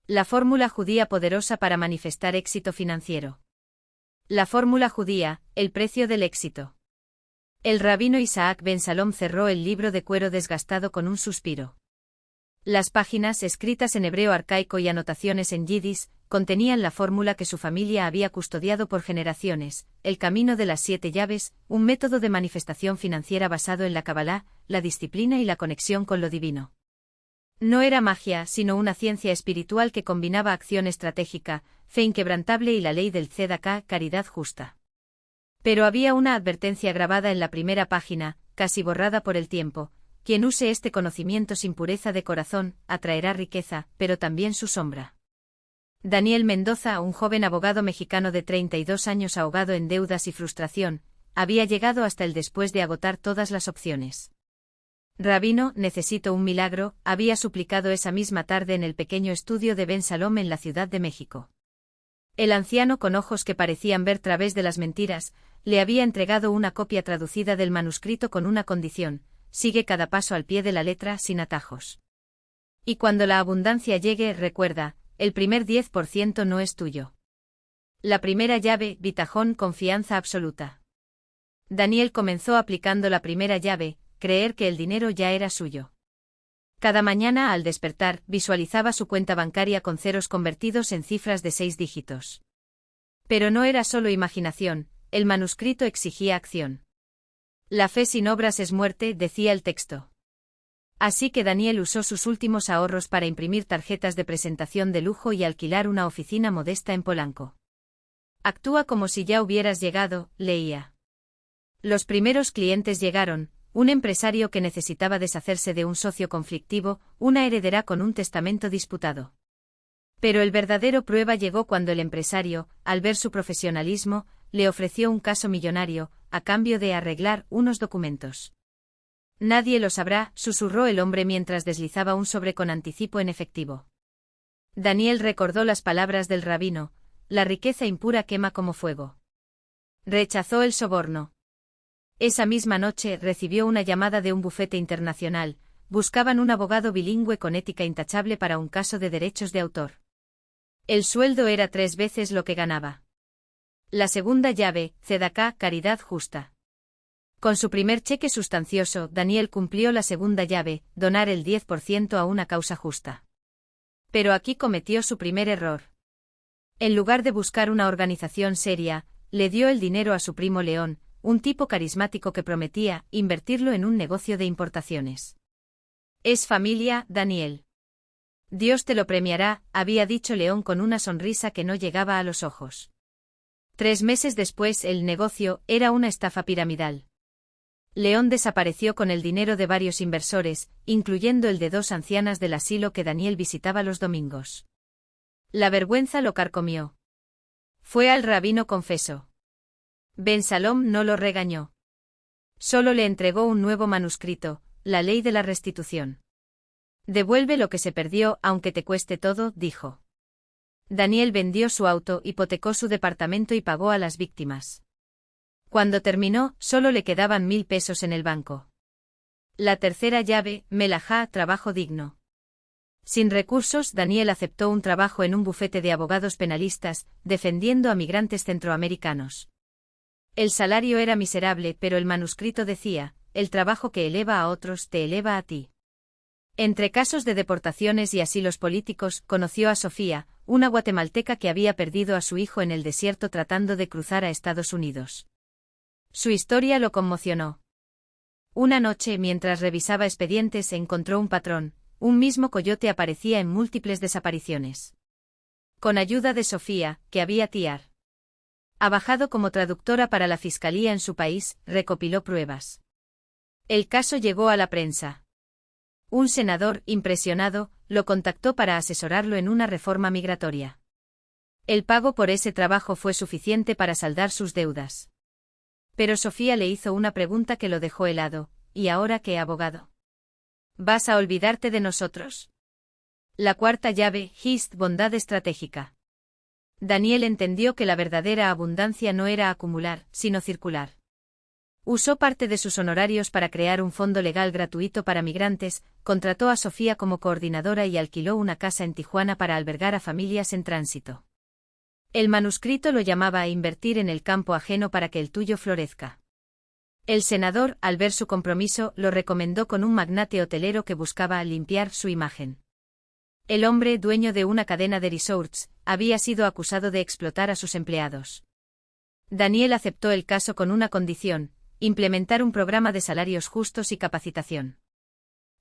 La fórmula judía poderosa para manifestar éxito financiero. La fórmula judía, el precio del éxito. El rabino Isaac Ben Salom cerró el libro de cuero desgastado con un suspiro. Las páginas, escritas en hebreo arcaico y anotaciones en yidis, contenían la fórmula que su familia había custodiado por generaciones: el camino de las 7 llaves, un método de manifestación financiera basado en la Kabbalah, la disciplina y la conexión con lo divino. No era magia, sino una ciencia espiritual que combinaba acción estratégica, fe inquebrantable y la ley del Tzedaká, caridad justa. Pero había una advertencia grabada en la primera página, casi borrada por el tiempo: quien use este conocimiento sin pureza de corazón, atraerá riqueza, pero también su sombra. Daniel Mendoza, un joven abogado mexicano de 32 años ahogado en deudas y frustración, había llegado hasta el después de agotar todas las opciones. Rabino, necesito un milagro, había suplicado esa misma tarde en el pequeño estudio de Ben Salom en la Ciudad de México. El anciano, con ojos que parecían ver través de las mentiras, le había entregado una copia traducida del manuscrito con una condición: sigue cada paso al pie de la letra, sin atajos. Y cuando la abundancia llegue, recuerda, el primer 10% no es tuyo. La primera llave, bitajón, confianza absoluta. Daniel comenzó aplicando la primera llave, creer que el dinero ya era suyo. Cada mañana al despertar, visualizaba su cuenta bancaria con ceros convertidos en cifras de 6 dígitos. Pero no era solo imaginación, el manuscrito exigía acción. La fe sin obras es muerte, decía el texto. Así que Daniel usó sus últimos ahorros para imprimir tarjetas de presentación de lujo y alquilar una oficina modesta en Polanco. Actúa como si ya hubieras llegado, leía. Los primeros clientes llegaron: un empresario que necesitaba deshacerse de un socio conflictivo, una heredera con un testamento disputado. Pero el verdadero prueba llegó cuando el empresario, al ver su profesionalismo, le ofreció un caso millonario, a cambio de arreglar unos documentos. Nadie lo sabrá, susurró el hombre mientras deslizaba un sobre con anticipo en efectivo. Daniel recordó las palabras del rabino: la riqueza impura quema como fuego. Rechazó el soborno. Esa misma noche recibió una llamada de un bufete internacional: buscaban un abogado bilingüe con ética intachable para un caso de derechos de autor. El sueldo era 3 veces lo que ganaba. La segunda llave, Tzedaká, caridad justa. Con su primer cheque sustancioso, Daniel cumplió la segunda llave, donar el 10% a una causa justa. Pero aquí cometió su primer error. En lugar de buscar una organización seria, le dio el dinero a su primo León, un tipo carismático que prometía invertirlo en un negocio de importaciones. Es familia, Daniel. Dios te lo premiará, había dicho León con una sonrisa que no llegaba a los ojos. 3 meses después el negocio era una estafa piramidal. León desapareció con el dinero de varios inversores, incluyendo el de 2 ancianas del asilo que Daniel visitaba los domingos. La vergüenza lo carcomió. Fue al rabino confeso. Ben Salom no lo regañó. Solo le entregó un nuevo manuscrito: la ley de la restitución. Devuelve lo que se perdió, aunque te cueste todo, dijo. Daniel vendió su auto, hipotecó su departamento y pagó a las víctimas. Cuando terminó, solo le quedaban 1000 pesos en el banco. La tercera llave, melajá, trabajo digno. Sin recursos, Daniel aceptó un trabajo en un bufete de abogados penalistas, defendiendo a migrantes centroamericanos. El salario era miserable, pero el manuscrito decía: el trabajo que eleva a otros te eleva a ti. Entre casos de deportaciones y asilos políticos, conoció a Sofía, una guatemalteca que había perdido a su hijo en el desierto tratando de cruzar a Estados Unidos. Su historia lo conmocionó. Una noche, mientras revisaba expedientes, encontró un patrón: un mismo coyote aparecía en múltiples desapariciones. Con ayuda de Sofía, que había ha bajado como traductora para la fiscalía en su país, recopiló pruebas. El caso llegó a la prensa. Un senador, impresionado, lo contactó para asesorarlo en una reforma migratoria. El pago por ese trabajo fue suficiente para saldar sus deudas. Pero Sofía le hizo una pregunta que lo dejó helado: ¿y ahora qué, abogado? ¿Vas a olvidarte de nosotros? La cuarta llave, Hist, bondad estratégica. Daniel entendió que la verdadera abundancia no era acumular, sino circular. Usó parte de sus honorarios para crear un fondo legal gratuito para migrantes, contrató a Sofía como coordinadora y alquiló una casa en Tijuana para albergar a familias en tránsito. El manuscrito lo llamaba a invertir en el campo ajeno para que el tuyo florezca. El senador, al ver su compromiso, lo recomendó con un magnate hotelero que buscaba limpiar su imagen. El hombre, dueño de una cadena de resorts, había sido acusado de explotar a sus empleados. Daniel aceptó el caso con una condición: implementar un programa de salarios justos y capacitación.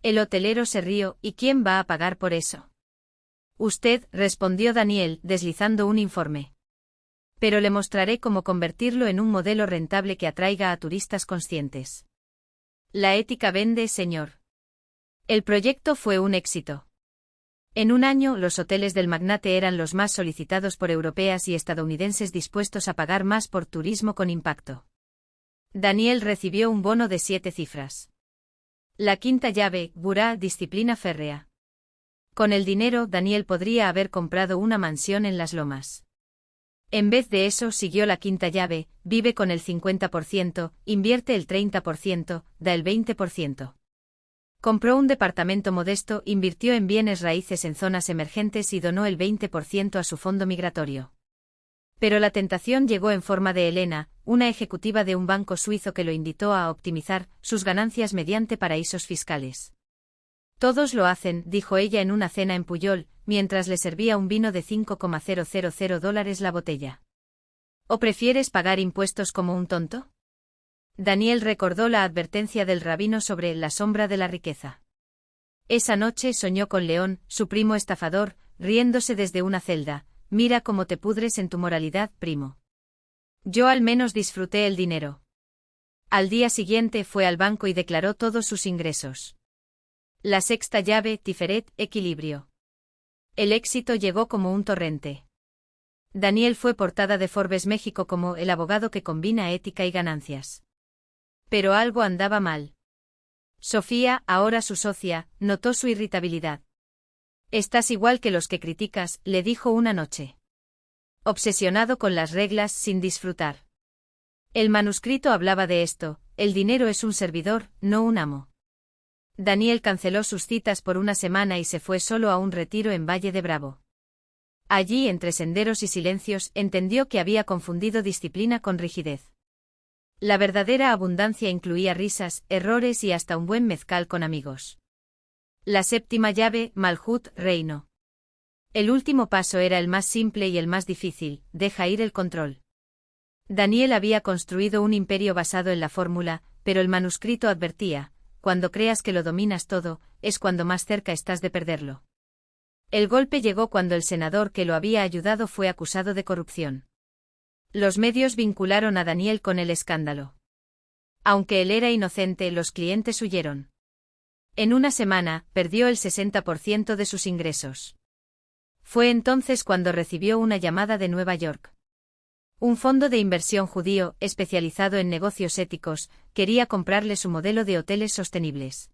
El hotelero se rió: ¿y quién va a pagar por eso? Usted, respondió Daniel, deslizando un informe. Pero le mostraré cómo convertirlo en un modelo rentable que atraiga a turistas conscientes. La ética vende, señor. El proyecto fue un éxito. En un año, los hoteles del magnate eran los más solicitados por europeas y estadounidenses dispuestos a pagar más por turismo con impacto. Daniel recibió un bono de 7 cifras. La quinta llave: Burá, disciplina férrea. Con el dinero, Daniel podría haber comprado una mansión en Las Lomas. En vez de eso, siguió la quinta llave: vive con el 50%, invierte el 30%, da el 20%. Compró un departamento modesto, invirtió en bienes raíces en zonas emergentes y donó el 20% a su fondo migratorio. Pero la tentación llegó en forma de Elena, una ejecutiva de un banco suizo que lo invitó a optimizar sus ganancias mediante paraísos fiscales. Todos lo hacen, dijo ella en una cena en Pujol, mientras le servía un vino de $5,000 la botella. ¿O prefieres pagar impuestos como un tonto? Daniel recordó la advertencia del rabino sobre la sombra de la riqueza. Esa noche soñó con León, su primo estafador, riéndose desde una celda: mira cómo te pudres en tu moralidad, primo. Yo al menos disfruté el dinero. Al día siguiente fue al banco y declaró todos sus ingresos. La sexta llave: Tiferet, equilibrio. El éxito llegó como un torrente. Daniel fue portada de Forbes México como el abogado que combina ética y ganancias. Pero algo andaba mal. Sofía, ahora su socia, notó su irritabilidad. Estás igual que los que criticas, le dijo una noche. Obsesionado con las reglas sin disfrutar. El manuscrito hablaba de esto: el dinero es un servidor, no un amo. Daniel canceló sus citas por una semana y se fue solo a un retiro en Valle de Bravo. Allí, entre senderos y silencios, entendió que había confundido disciplina con rigidez. La verdadera abundancia incluía risas, errores y hasta un buen mezcal con amigos. La séptima llave: Malhut, reino. El último paso era el más simple y el más difícil: deja ir el control. Daniel había construido un imperio basado en la fórmula, pero el manuscrito advertía: cuando creas que lo dominas todo, es cuando más cerca estás de perderlo. El golpe llegó cuando el senador que lo había ayudado fue acusado de corrupción. Los medios vincularon a Daniel con el escándalo. Aunque él era inocente, los clientes huyeron. En una semana, perdió el 60% de sus ingresos. Fue entonces cuando recibió una llamada de Nueva York. Un fondo de inversión judío, especializado en negocios éticos, quería comprarle su modelo de hoteles sostenibles.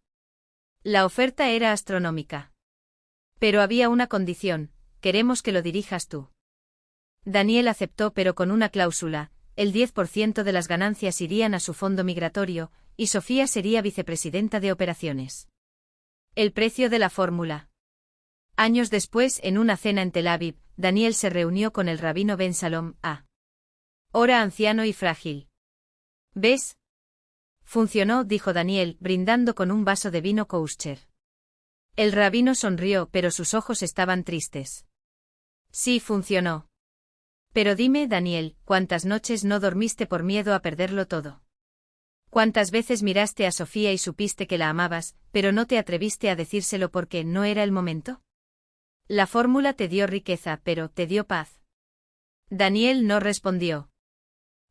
La oferta era astronómica. Pero había una condición: queremos que lo dirijas tú. Daniel aceptó, pero con una cláusula: el 10% de las ganancias irían a su fondo migratorio, y Sofía sería vicepresidenta de operaciones. El precio de la fórmula. Años después, en una cena en Tel Aviv, Daniel se reunió con el rabino Ben Salom, ahora anciano y frágil. ¿Ves? Funcionó, dijo Daniel, brindando con un vaso de vino kosher. El rabino sonrió, pero sus ojos estaban tristes. Sí, funcionó. Pero dime, Daniel, ¿cuántas noches no dormiste por miedo a perderlo todo? ¿Cuántas veces miraste a Sofía y supiste que la amabas, pero no te atreviste a decírselo porque no era el momento? La fórmula te dio riqueza, pero ¿te dio paz? Daniel no respondió.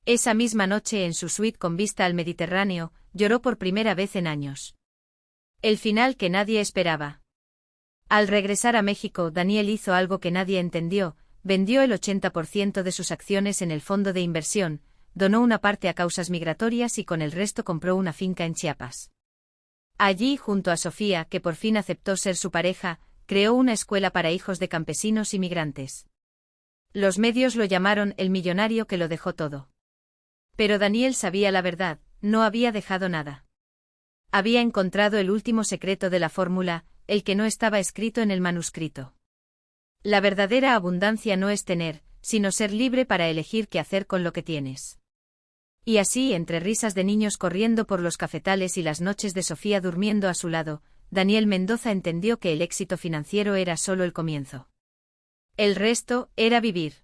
Esa misma noche, en su suite con vista al Mediterráneo, lloró por primera vez en años. El final que nadie esperaba. Al regresar a México, Daniel hizo algo que nadie entendió: vendió el 80% de sus acciones en el fondo de inversión, donó una parte a causas migratorias y con el resto compró una finca en Chiapas. Allí, junto a Sofía, que por fin aceptó ser su pareja, creó una escuela para hijos de campesinos y migrantes. Los medios lo llamaron el millonario que lo dejó todo. Pero Daniel sabía la verdad: no había dejado nada. Había encontrado el último secreto de la fórmula, el que no estaba escrito en el manuscrito. La verdadera abundancia no es tener, sino ser libre para elegir qué hacer con lo que tienes. Y así, entre risas de niños corriendo por los cafetales y las noches de Sofía durmiendo a su lado, Daniel Mendoza entendió que el éxito financiero era solo el comienzo. El resto era vivir.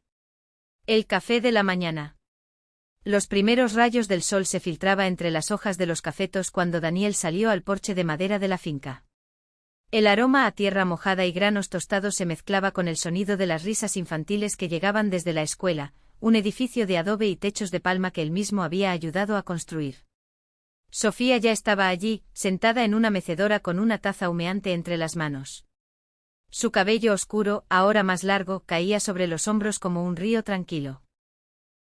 El café de la mañana. Los primeros rayos del sol se filtraba entre las hojas de los cafetos cuando Daniel salió al porche de madera de la finca. El aroma a tierra mojada y granos tostados se mezclaba con el sonido de las risas infantiles que llegaban desde la escuela, un edificio de adobe y techos de palma que él mismo había ayudado a construir. Sofía ya estaba allí, sentada en una mecedora con una taza humeante entre las manos. Su cabello oscuro, ahora más largo, caía sobre los hombros como un río tranquilo.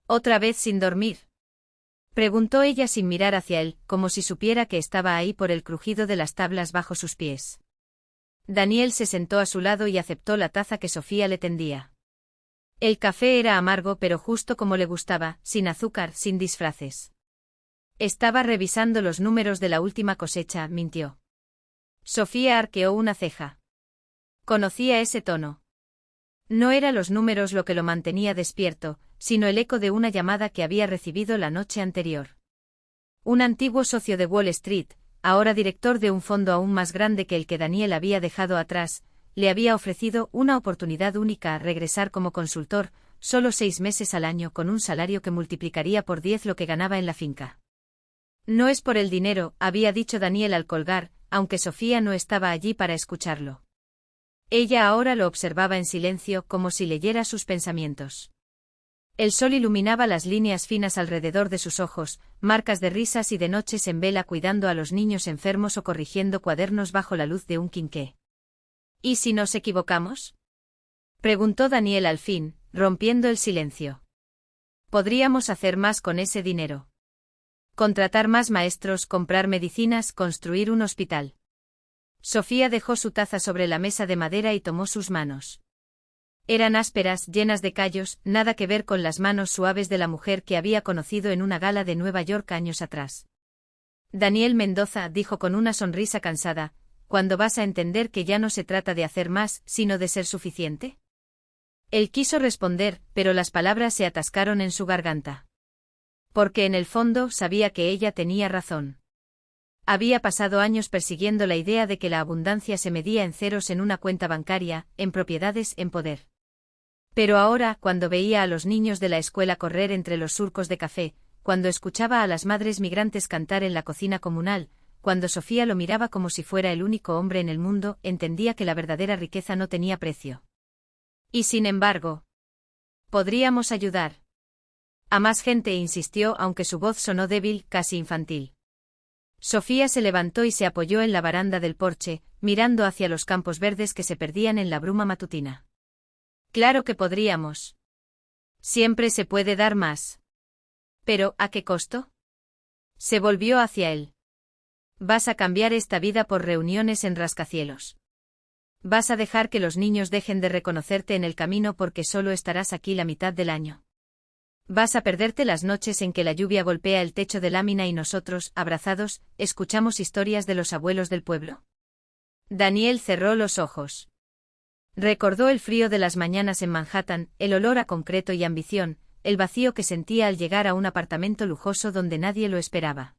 ¿Otra vez sin dormir?, preguntó ella sin mirar hacia él, como si supiera que estaba ahí por el crujido de las tablas bajo sus pies. Daniel se sentó a su lado y aceptó la taza que Sofía le tendía. El café era amargo pero justo como le gustaba, sin azúcar, sin disfraces. Estaba revisando los números de la última cosecha, mintió. Sofía arqueó una ceja. Conocía ese tono. No eran los números lo que lo mantenía despierto, sino el eco de una llamada que había recibido la noche anterior. Un antiguo socio de Wall Street, ahora director de un fondo aún más grande que el que Daniel había dejado atrás, le había ofrecido una oportunidad única a regresar como consultor, solo 6 meses al año con un salario que multiplicaría por 10 lo que ganaba en la finca. No es por el dinero, había dicho Daniel al colgar, aunque Sofía no estaba allí para escucharlo. Ella ahora lo observaba en silencio como si leyera sus pensamientos. El sol iluminaba las líneas finas alrededor de sus ojos, marcas de risas y de noches en vela cuidando a los niños enfermos o corrigiendo cuadernos bajo la luz de un quinqué. ¿Y si nos equivocamos?, preguntó Daniel al fin, rompiendo el silencio. Podríamos hacer más con ese dinero. Contratar más maestros, comprar medicinas, construir un hospital. Sofía dejó su taza sobre la mesa de madera y tomó sus manos. Eran ásperas, llenas de callos, nada que ver con las manos suaves de la mujer que había conocido en una gala de Nueva York años atrás. Daniel Mendoza dijo con una sonrisa cansada, ¿cuándo vas a entender que ya no se trata de hacer más, sino de ser suficiente? Él quiso responder, pero las palabras se atascaron en su garganta. Porque en el fondo sabía que ella tenía razón. Había pasado años persiguiendo la idea de que la abundancia se medía en ceros en una cuenta bancaria, en propiedades, en poder. Pero ahora, cuando veía a los niños de la escuela correr entre los surcos de café, cuando escuchaba a las madres migrantes cantar en la cocina comunal, cuando Sofía lo miraba como si fuera el único hombre en el mundo, entendía que la verdadera riqueza no tenía precio. Y sin embargo, podríamos ayudar a más gente, insistió, aunque su voz sonó débil, casi infantil. Sofía se levantó y se apoyó en la baranda del porche, mirando hacia los campos verdes que se perdían en la bruma matutina. Claro que podríamos. Siempre se puede dar más. Pero, ¿a qué costo? Se volvió hacia él. Vas a cambiar esta vida por reuniones en rascacielos. Vas a dejar que los niños dejen de reconocerte en el camino porque solo estarás aquí la mitad del año. Vas a perderte las noches en que la lluvia golpea el techo de lámina y nosotros, abrazados, escuchamos historias de los abuelos del pueblo. Daniel cerró los ojos. Recordó el frío de las mañanas en Manhattan, el olor a concreto y ambición, el vacío que sentía al llegar a un apartamento lujoso donde nadie lo esperaba.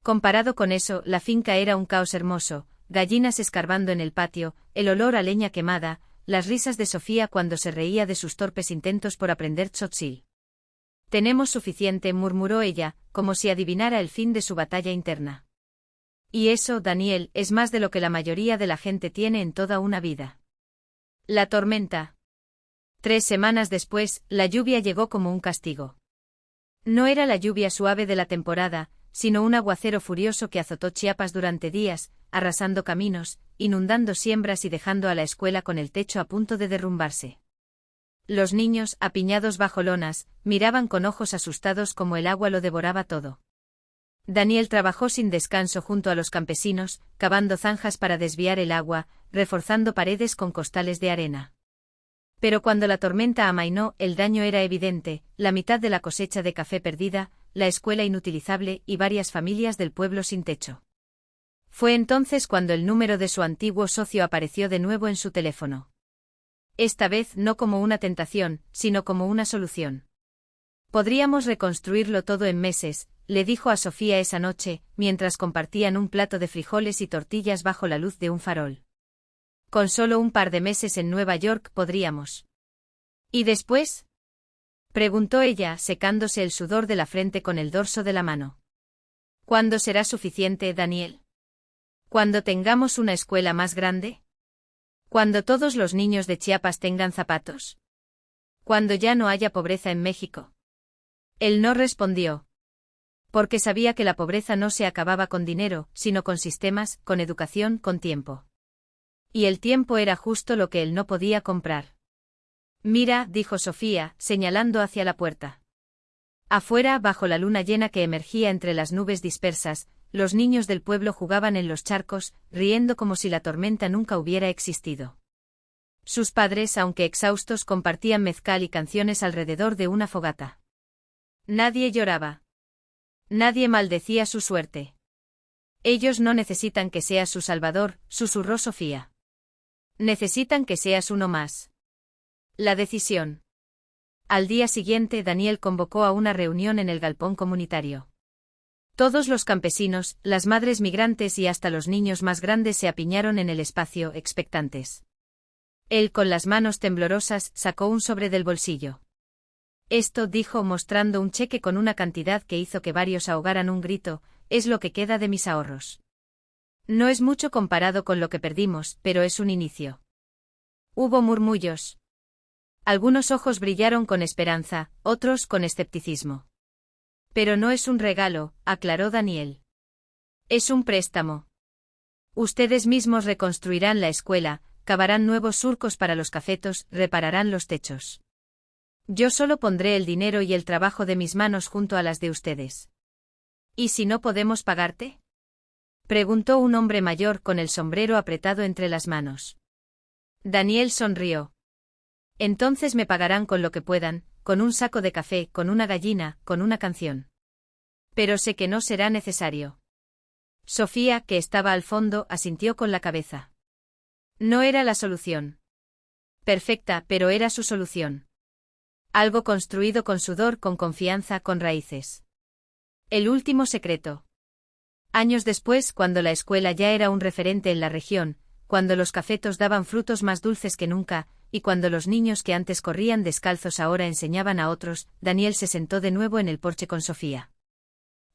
Comparado con eso, la finca era un caos hermoso, gallinas escarbando en el patio, el olor a leña quemada, las risas de Sofía cuando se reía de sus torpes intentos por aprender tzotzil. Tenemos suficiente, murmuró ella, como si adivinara el fin de su batalla interna. Y eso, Daniel, es más de lo que la mayoría de la gente tiene en toda una vida. La tormenta. 3 semanas después, la lluvia llegó como un castigo. No era la lluvia suave de la temporada, sino un aguacero furioso que azotó Chiapas durante días, arrasando caminos, inundando siembras y dejando a la escuela con el techo a punto de derrumbarse. Los niños, apiñados bajo lonas, miraban con ojos asustados como el agua lo devoraba todo. Daniel trabajó sin descanso junto a los campesinos, cavando zanjas para desviar el agua, reforzando paredes con costales de arena. Pero cuando la tormenta amainó, el daño era evidente, la mitad de la cosecha de café perdida, la escuela inutilizable y varias familias del pueblo sin techo. Fue entonces cuando el número de su antiguo socio apareció de nuevo en su teléfono. Esta vez no como una tentación, sino como una solución. Podríamos reconstruirlo todo en meses, le dijo a Sofía esa noche, mientras compartían un plato de frijoles y tortillas bajo la luz de un farol. Con solo un par de meses en Nueva York podríamos. ¿Y después? Preguntó ella, secándose el sudor de la frente con el dorso de la mano. ¿Cuándo será suficiente, Daniel? ¿Cuándo tengamos una escuela más grande? ¿Cuándo todos los niños de Chiapas tengan zapatos? ¿Cuándo ya no haya pobreza en México? Él no respondió. Porque sabía que la pobreza no se acababa con dinero, sino con sistemas, con educación, con tiempo. Y el tiempo era justo lo que él no podía comprar. Mira, dijo Sofía, señalando hacia la puerta. Afuera, bajo la luna llena que emergía entre las nubes dispersas, los niños del pueblo jugaban en los charcos, riendo como si la tormenta nunca hubiera existido. Sus padres, aunque exhaustos, compartían mezcal y canciones alrededor de una fogata. Nadie lloraba. Nadie maldecía su suerte. Ellos no necesitan que seas su salvador, susurró Sofía. Necesitan que seas uno más. La decisión. Al día siguiente, Daniel convocó a una reunión en el galpón comunitario. Todos los campesinos, las madres migrantes y hasta los niños más grandes se apiñaron en el espacio, expectantes. Él, con las manos temblorosas, sacó un sobre del bolsillo. Esto, dijo, mostrando un cheque con una cantidad que hizo que varios ahogaran un grito, es lo que queda de mis ahorros. No es mucho comparado con lo que perdimos, pero es un inicio. Hubo murmullos. Algunos ojos brillaron con esperanza, otros con escepticismo. Pero no es un regalo, aclaró Daniel. Es un préstamo. Ustedes mismos reconstruirán la escuela, cavarán nuevos surcos para los cafetos, repararán los techos. Yo solo pondré el dinero y el trabajo de mis manos junto a las de ustedes. ¿Y si no podemos pagarte? Preguntó un hombre mayor con el sombrero apretado entre las manos. Daniel sonrió. Entonces me pagarán con lo que puedan, con un saco de café, con una gallina, con una canción. Pero sé que no será necesario. Sofía, que estaba al fondo, asintió con la cabeza. No era la solución. Perfecta, pero era su solución. Algo construido con sudor, con confianza, con raíces. El último secreto. Años después, cuando la escuela ya era un referente en la región, cuando los cafetos daban frutos más dulces que nunca, y cuando los niños que antes corrían descalzos ahora enseñaban a otros, Daniel se sentó de nuevo en el porche con Sofía.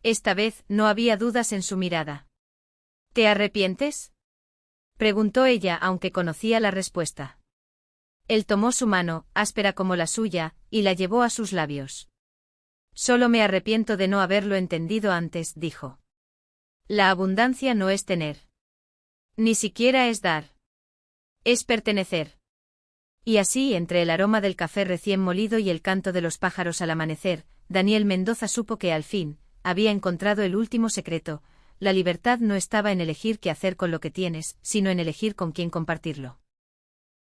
Esta vez, no había dudas en su mirada. ¿Te arrepientes? Preguntó ella, aunque conocía la respuesta. Él tomó su mano, áspera como la suya, y la llevó a sus labios. Solo me arrepiento de no haberlo entendido antes, dijo. La abundancia no es tener. Ni siquiera es dar. Es pertenecer. Y así, entre el aroma del café recién molido y el canto de los pájaros al amanecer, Daniel Mendoza supo que al fin, había encontrado el último secreto: la libertad no estaba en elegir qué hacer con lo que tienes, sino en elegir con quién compartirlo.